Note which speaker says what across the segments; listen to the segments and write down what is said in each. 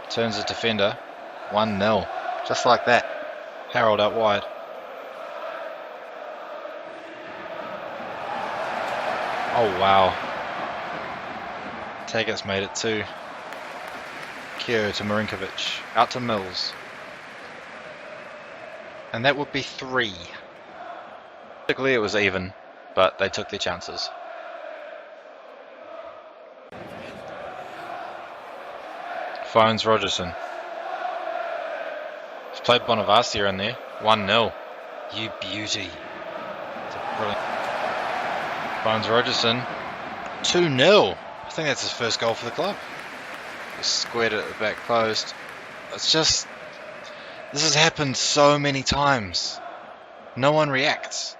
Speaker 1: turns the defender. 1-0. Just like that. Harold out wide. Oh wow. Taggart's made it 2. Kyo to Marinkovic. Out to Mills. And that would be 3. Technically it was even, but they took their chances. Phones Rogerson. He's played Bonavacia in there. 1-0. You beauty. It's a brilliant. Phones Rogerson. 2-0. I think that's his first goal for the club. He squared it at the back post. It's just, this has happened so many times. No one reacts.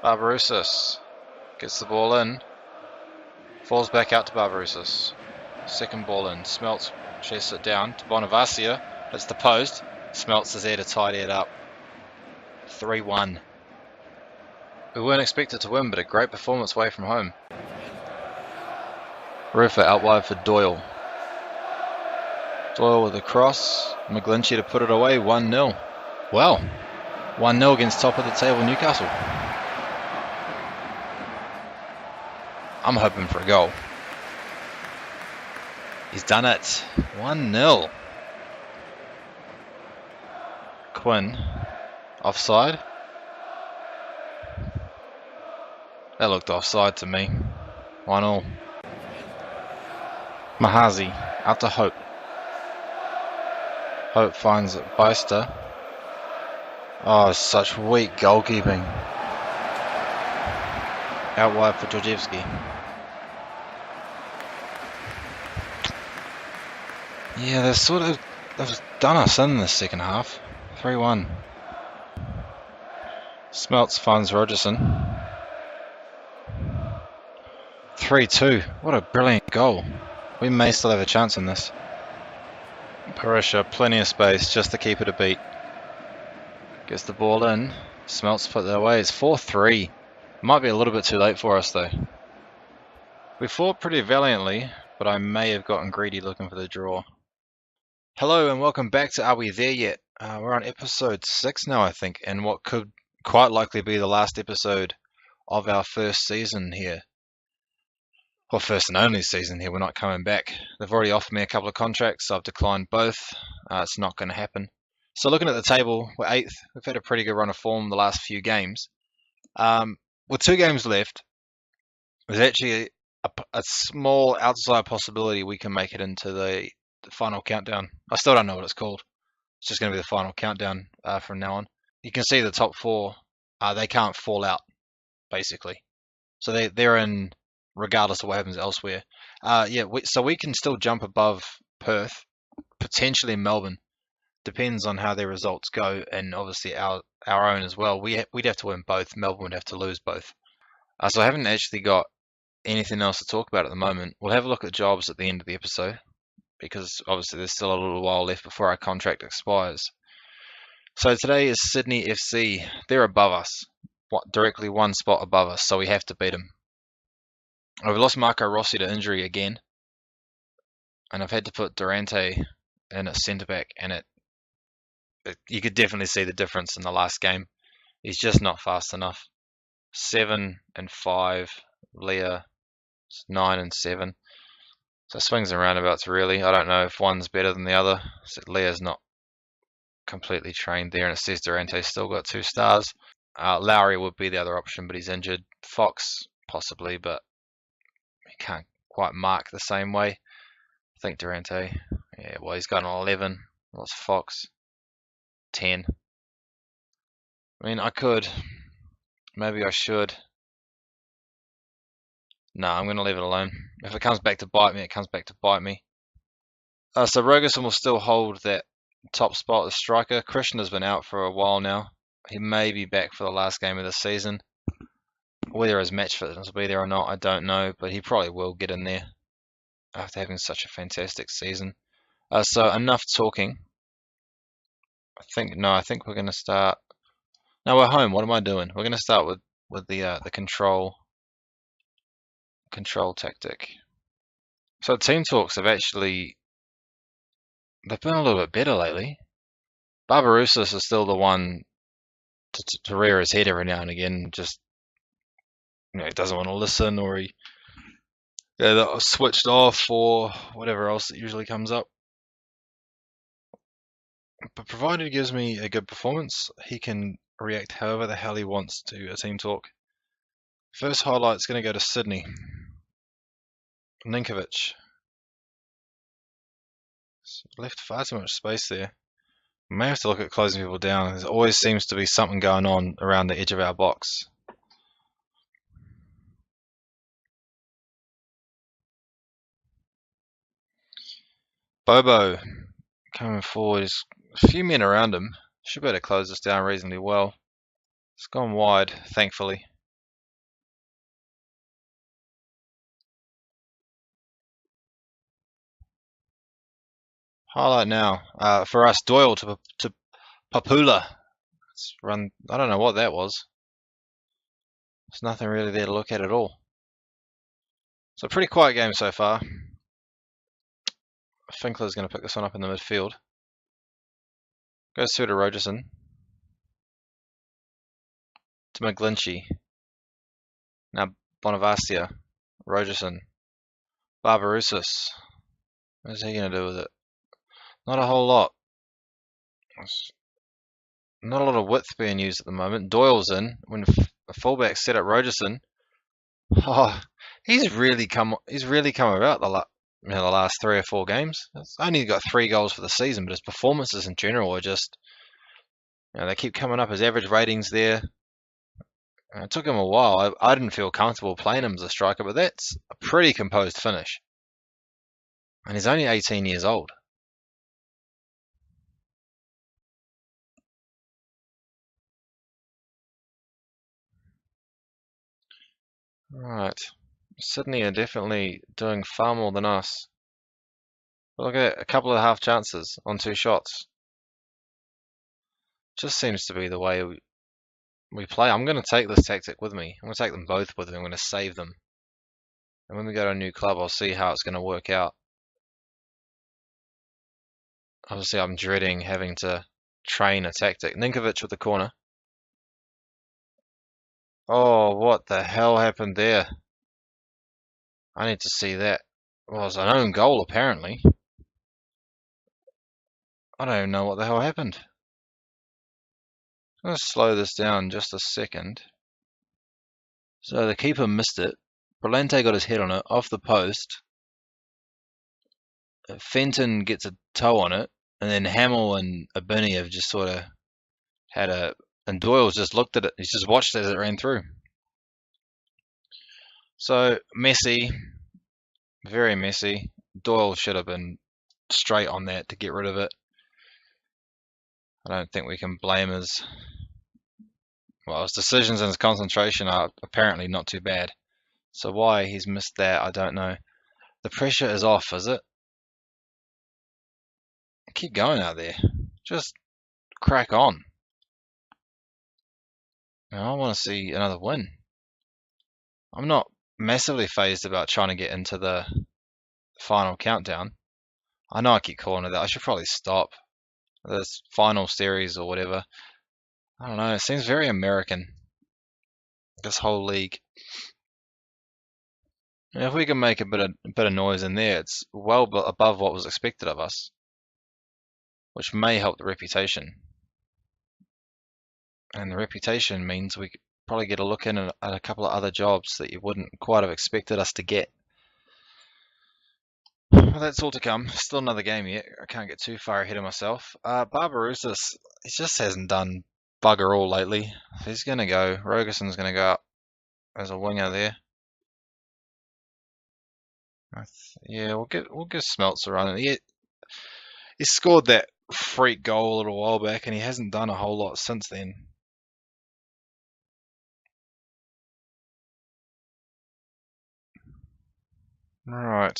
Speaker 1: Barbarouses gets the ball in. Falls back out to Barbarouses. Second ball in. Smelts chases it down to Bonavacia. It's the post. Smelts is there to tidy it up. 3-1. We weren't expected to win, but a great performance away from home. Rufa out wide for Doyle. Doyle with a cross. McGlinchey to put it away. 1-0. Well, 1-0 against top of the table Newcastle. I'm hoping for a goal. He's done it. 1-0. Quinn. Offside. That looked offside to me. 1-0. Mahazi out to Hope. Hope finds it. Beister. Oh, such weak goalkeeping. Out wide for Georgievski. Yeah, they've done us in the second half. 3-1. Smelts finds Rogerson. 3-2. What a brilliant goal. We may still have a chance in this. Parisha, plenty of space just to keep it a beat. Gets the ball in. Smelts put that away. It's 4-3. Might be a little bit too late for us though. We fought pretty valiantly, but I may have gotten greedy looking for the draw. Hello and welcome back to Are We There Yet? We're on episode 6 now, I think, and what could quite likely be the last episode of our first season here. Well, first and only season here. We're not coming back. They've already offered me a couple of contracts. I've declined both. It's not going to happen. So looking at the table, we're 8th. We've had a pretty good run of form the last few games. With 2 games left, there's actually a small outside possibility we can make it into the final countdown. I still don't know what it's called. It's just going to be the final countdown from now on. You can see the top 4. They can't fall out, basically. So they're in regardless of what happens elsewhere. So we can still jump above Perth, potentially Melbourne. Depends on how their results go, and obviously our own as well. We'd have to win both. Melbourne would have to lose both. So I haven't actually got anything else to talk about at the moment. We'll have a look at jobs at the end of the episode, because obviously there's still a little while left before our contract expires. So today is Sydney FC. They're above us, directly 1 spot above us, so we have to beat them. I've lost Marco Rossi to injury again, and I've had to put Durante in at centre back, and you could definitely see the difference in the last game. He's just not fast enough. 7 and 5, Leah 9 and 7. So swings and roundabouts really. I don't know if one's better than the other. So Leah's not completely trained there, and it says Durante's still got 2 stars. Lowry would be the other option, but he's injured. Fox possibly, but he can't quite mark the same way. I think Durante, yeah, well, he's got an 11. What's Fox? 10. I mean, I could. Maybe I should. No, I'm going to leave it alone. If it comes back to bite me, it comes back to bite me. So Rogerson will still hold that top spot as striker. Christian has been out for a while now. He may be back for the last game of the season. Whether his match fitness will be there or not, I don't know, but he probably will get in there after having such a fantastic season. So enough talking. I think we're going to start. No, we're home. What am I doing? We're going to start with the control tactic. So team talks have actually, they've been a little bit better lately. Barbarouses is still the one to rear his head every now and again. Just, he doesn't want to listen, or he switched off, or whatever else that usually comes up. But provided he gives me a good performance, he can react however the hell he wants to a team talk. First highlight's going to go to Sydney. Ninkovic. Left far too much space there. May have to look at closing people down. There always seems to be something going on around the edge of our box. Bobo coming forward. There's a few men around him. Should be able to close this down reasonably well. It's gone wide, thankfully. Highlight now for us, Doyle to Papula. Let's run. I don't know what that was. There's nothing really there to look at all. So pretty quiet game so far. Finkler's going to pick this one up in the midfield. Goes through to Rogerson. To McGlinchey. Now Bonavastia. Rogerson. Barbarouses. What's he going to do with it? Not a whole lot. Not a lot of width being used at the moment. Doyle's in. When the fullback set up Rogerson. Oh, he's really come about the last 3 or 4 games. He's only got 3 goals for the season, but his performances in general are just, they keep coming up. His average ratings there. It took him a while. I didn't feel comfortable playing him as a striker, but that's a pretty composed finish. And he's only 18 years old. Right. Sydney are definitely doing far more than us. Look at a couple of half chances on 2 shots. Just seems to be the way we play. I'm going to take this tactic with me. I'm going to take them both with me. I'm going to save them. And when we go to a new club, I'll see how it's going to work out. Obviously, I'm dreading having to train a tactic. Ninkovic with the corner. Oh, what the hell happened there? I need to see that. Well, it was an own goal, apparently. I don't even know what the hell happened. I'm going to slow this down just a second. So the keeper missed it. Brillante got his head on it, off the post. Fenton gets a toe on it, and then Hamill and Abini have just sort of had a... And Doyle's just looked at it. He's just watched as it ran through. So, messy. Very messy. Doyle should have been straight on that to get rid of it. I don't think we can blame his... Well, his decisions and his concentration are apparently not too bad. So why he's missed that, I don't know. The pressure is off, is it? Keep going out there. Just crack on. I want to see another win. I'm not massively phased about trying to get into the final countdown. I know I keep calling it that. I should probably stop this final series or whatever. I don't know. It seems very American, this whole league. And if we can make a bit of noise in there, it's well above what was expected of us, which may help the reputation. And the reputation means we could probably get a look in at a couple of other jobs that you wouldn't quite have expected us to get. Well, that's all to come. Still another game yet. I can't get too far ahead of myself. Barbarouses, he just hasn't done bugger all lately. He's going to go. Rogerson's going to go up as a winger there. Yeah, we'll give Smeltz a run. He scored that freak goal a little while back, and he hasn't done a whole lot since then. Right.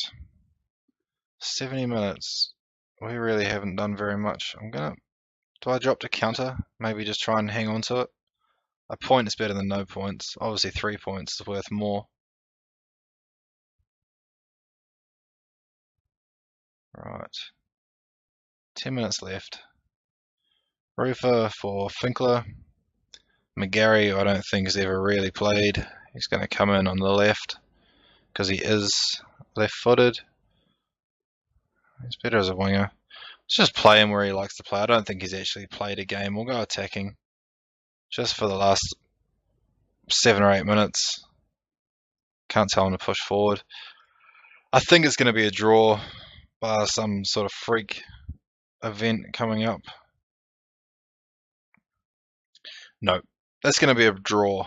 Speaker 1: 70 minutes. We really haven't done very much. Do I drop to counter? Maybe just try and hang on to it? A point is better than no points. Obviously 3 points is worth more. Right. 10 minutes left. Rufer for Finkler. McGarry, I don't think has ever really played. He's going to come in on the left because he is left-footed. He's better as a winger. Let's just play him where he likes to play. I don't think he's actually played a game. We'll go attacking just for the last 7 or 8 minutes. Can't tell him to push forward. I think it's going to be a draw by some sort of freak event coming up. No, that's going to be a draw.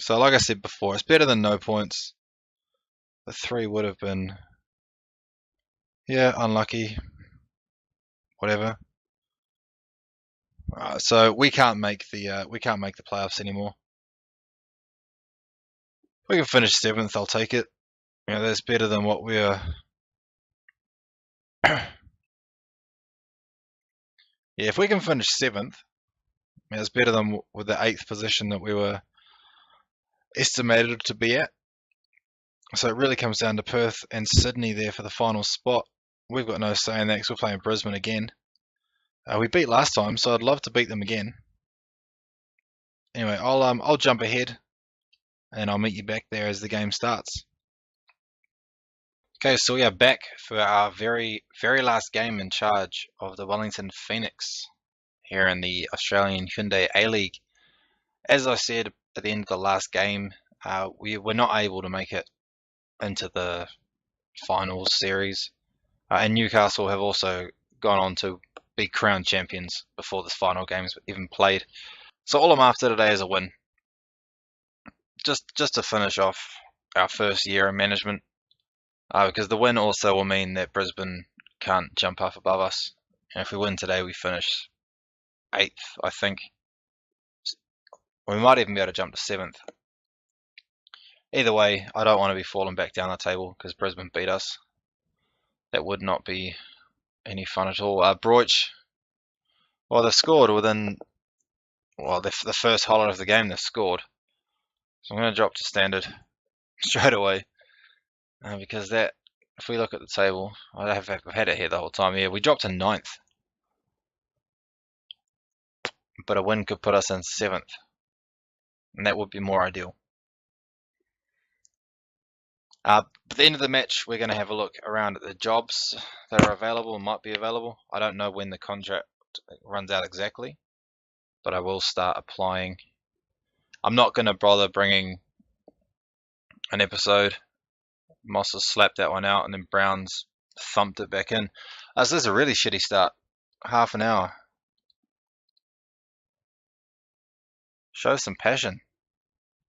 Speaker 1: So like I said before, it's better than no points. The 3 would have been, yeah, unlucky. Whatever. So we can't make the playoffs anymore. If we can finish 7th, I'll take it. You know, that's better than what we're. Yeah, if we can finish 7th, it's better than with the 8th position that we were estimated to be at. So it really comes down to Perth and Sydney there for the final spot. We've got no say in that because we're playing Brisbane again. We beat last time, so I'd love to beat them again. Anyway, I'll jump ahead, and I'll meet you back there as the game starts. Okay, so we are back for our very last game in charge of the Wellington Phoenix here in the Australian Hyundai A-League. As I said at the end of the last game, we were not able to make it into the finals series, and Newcastle have also gone on to be crowned champions before this final game's even played. So all I'm after today is a win, just to finish off our first year in management, because the win also will mean that Brisbane can't jump up above us. And if we win today, we finish 8th, I think. We might even be able to jump to 7th. Either way, I don't want to be falling back down the table because Brisbane beat us. That would not be any fun at all. Broich, well, they've scored within, well, the first highlight of the game, they've scored. So I'm going to drop to standard straight away. Because that, if we look at the table, I've had it here the whole time. Yeah, we dropped to 9th. But a win could put us in 7th. And that would be more ideal. At the end of the match, we're going to have a look around at the jobs that are available and might be available. I don't know when the contract runs out exactly, but I will start applying. I'm not going to bother bringing an episode. Moss has slapped that one out, and then Brown's thumped it back in. This is a really shitty start. Half an hour. Show some passion.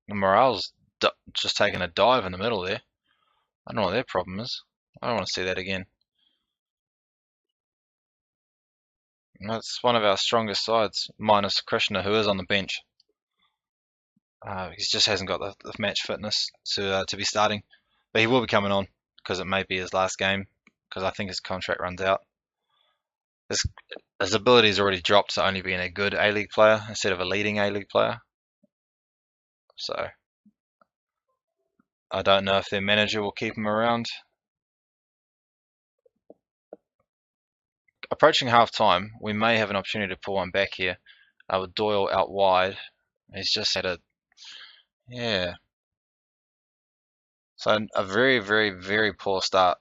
Speaker 1: The morale's just taking a dive in the middle there. I don't know what their problem is. I don't want to see that again. That's one of our strongest sides, minus Krishna, who is on the bench. He just hasn't got the match fitness to be starting. But he will be coming on, because it may be his last game, because I think his contract runs out. His ability's already dropped to only being a good A-League player, instead of a leading A-League player. So, I don't know if their manager will keep him around. Approaching half time, we may have an opportunity to pull one back here. With Doyle out wide. He's just had a, yeah. So a very poor start,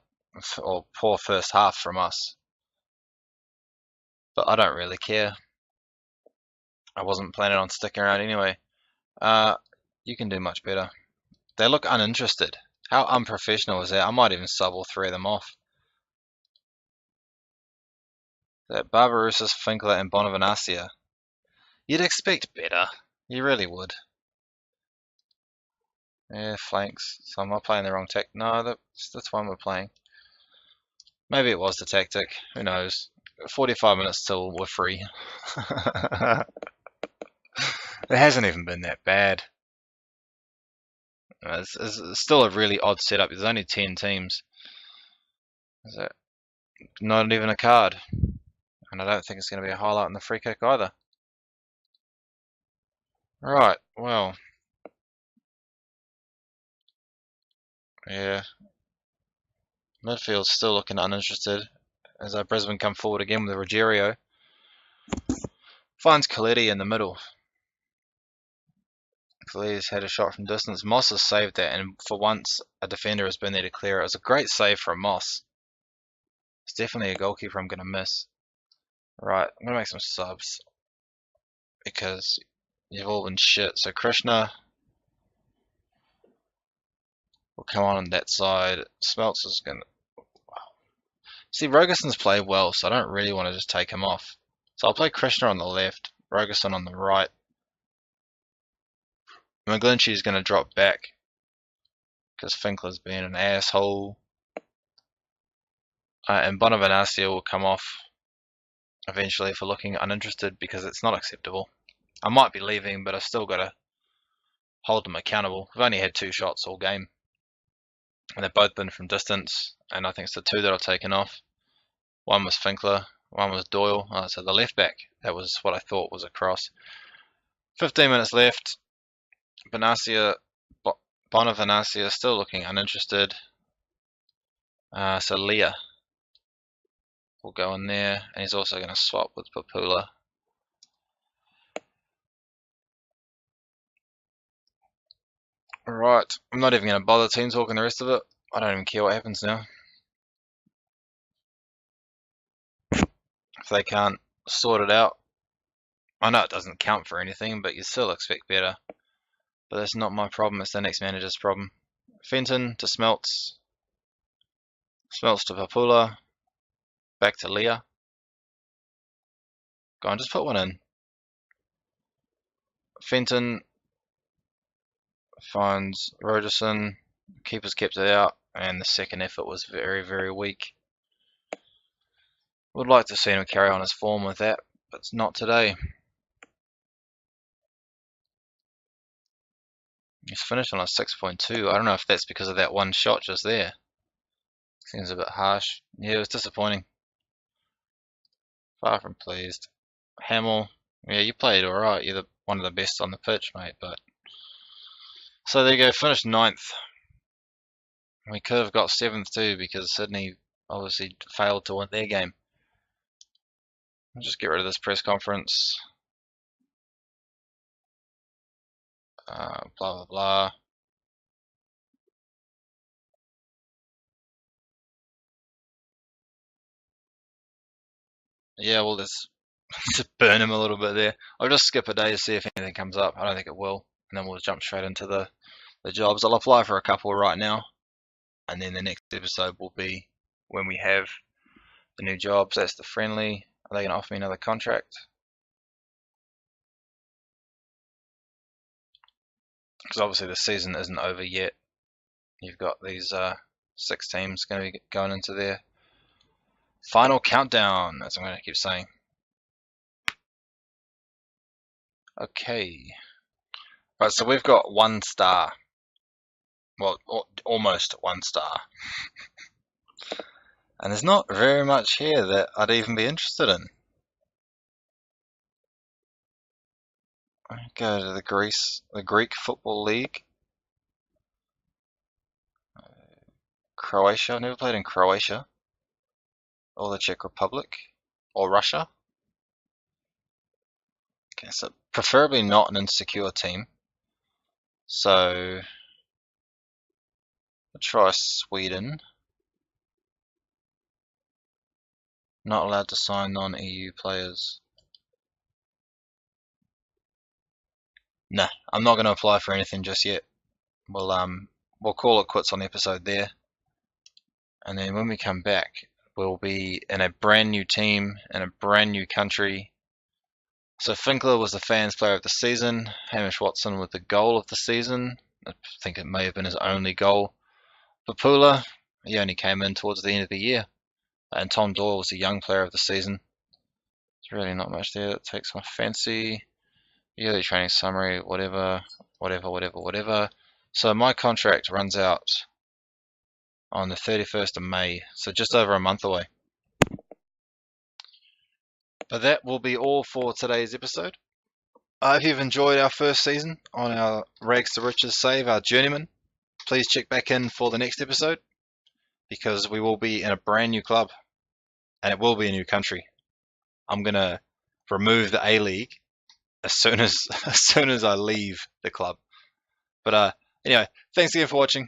Speaker 1: or poor first half from us. But I don't really care. I wasn't planning on sticking around anyway. You can do much better. They look uninterested. How unprofessional is that? I might even sub all 3 of them off. That Barbarouses, Finkler, and Bonavanasia. You'd expect better. You really would. Yeah, flanks. So am I playing the wrong tactic? No, that's one we're playing. Maybe it was the tactic. Who knows? 45 minutes till we're free. It hasn't even been that bad. It's still a really odd setup. There's only 10 teams. Is that not even a card? And I don't think it's going to be a highlight in the free kick either. Right, well. Yeah. Midfield's still looking uninterested as Brisbane come forward again with Rogerio. Finds Coletti in the middle. Coletti's had a shot from distance. Moss has saved that, and for once a defender has been there to clear it. It was a great save from Moss. It's definitely a goalkeeper I'm going to miss. Right, I'm going to make some subs because you've all been shit. So Krishna will come on that side. Smelts is going to... See, Rogerson's played well, so I don't really want to just take him off. So I'll play Krishna on the left, Rogerson on the right. McGlinchey is going to drop back because Finkler's being an asshole. And Bonavanasia will come off eventually for looking uninterested because it's not acceptable. I might be leaving, but I've still got to hold them accountable. We've only had 2 shots all game, and they've both been from distance, and I think it's the 2 that I've taken off. One was Finkler, one was Doyle. So the left back, that was what I thought was a cross. 15 minutes left. Bonavanasia still looking uninterested. So Leah will go in there, and he's also going to swap with Papula. Right, I'm not even going to bother team talking the rest of it. I don't even care what happens now. If they can't sort it out, I know it doesn't count for anything, but you still expect better. But that's not my problem, it's the next manager's problem. Fenton to Smelts. Smelts to Papula. Back to Leah. Go on, just put one in. Fenton finds Rogerson. Keepers kept it out, and the second effort was very, very weak. Would like to see him carry on his form with that, but it's not today. He's finished on a 6.2. I don't know if that's because of that one shot just there. Seems a bit harsh. Yeah, it was disappointing. Far from pleased. Hamill, yeah, you played alright. You're one of the best on the pitch, mate. But so there you go, finished 9th. We could have got 7th too because Sydney obviously failed to win their game. I'll just get rid of this press conference. Blah blah blah. Yeah, well, let's just burn him a little bit there. I'll just skip a day to see if anything comes up. I don't think it will, and then we'll jump straight into the jobs. I'll apply for a couple right now, and then the next episode will be when we have the new jobs. That's the friendly. Are they going to offer me another contract? Because obviously the season isn't over yet. You've got these 6 teams going to be going into their final countdown, as I'm going to keep saying. Okay. Right, so we've got 1 star. Well, almost 1 star. And there's not very much here that I'd even be interested in. I go to the Greek Football League. Croatia. I've never played in Croatia. Or the Czech Republic. Or Russia. Okay, so preferably not an insecure team. So I'll try Sweden. Not allowed to sign non-EU players. Nah, I'm not going to apply for anything just yet. We'll call it quits on the episode there. And then when we come back, we'll be in a brand new team, in a brand new country. So Finkler was the fans' player of the season. Hamish Watson with the goal of the season. I think it may have been his only goal. Papula, he only came in towards the end of the year. And Tom Doyle was the young player of the season. There's really not much there that takes my fancy. Yearly training summary, whatever. So my contract runs out on the 31st of May, so just over a month away. But that will be all for today's episode. I hope you've enjoyed our first season on our Rags to Riches save, our Journeyman. Please check back in for the next episode. because we will be in a brand new club, and it will be a new country. I'm gonna remove the A-League as soon as I leave the club. But anyway, thanks again for watching.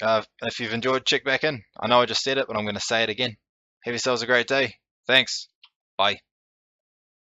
Speaker 1: If you've enjoyed, check back in. I know I just said it, but I'm gonna say it again. Have yourselves a great day. Thanks. Bye.